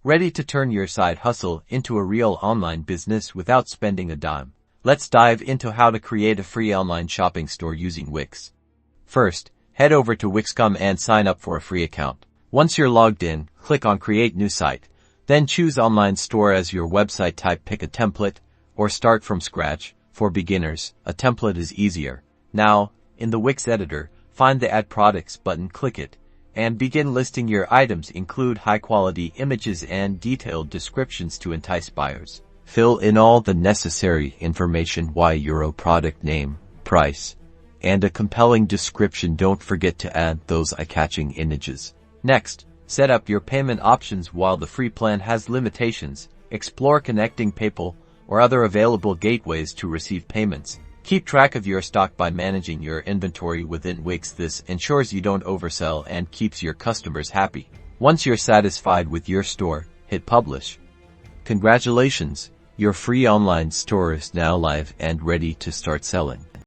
Ready to turn your side hustle into a real online business without spending a dime? Let's dive into how to create a free online shopping store using Wix. First, head over to Wix.com and sign up for a free account. Once you're logged in, click on Create New Site. Then choose Online Store as your website type. Pick a template, or start from scratch. For beginners, a template is easier. Now, in the Wix editor, find the Add Products button, click it, and begin listing your items. Include high-quality images and detailed descriptions to entice buyers. Fill in all the necessary information: €, product name, price, and a compelling description. Don't forget to add those eye-catching images. Next, set up your payment options. While the free plan has limitations, explore connecting PayPal or other available gateways to receive payments. Keep track of your stock by managing your inventory within Wix. This ensures you don't oversell and keeps your customers happy. Once you're satisfied with your store, hit publish. Congratulations, your free online store is now live and ready to start selling.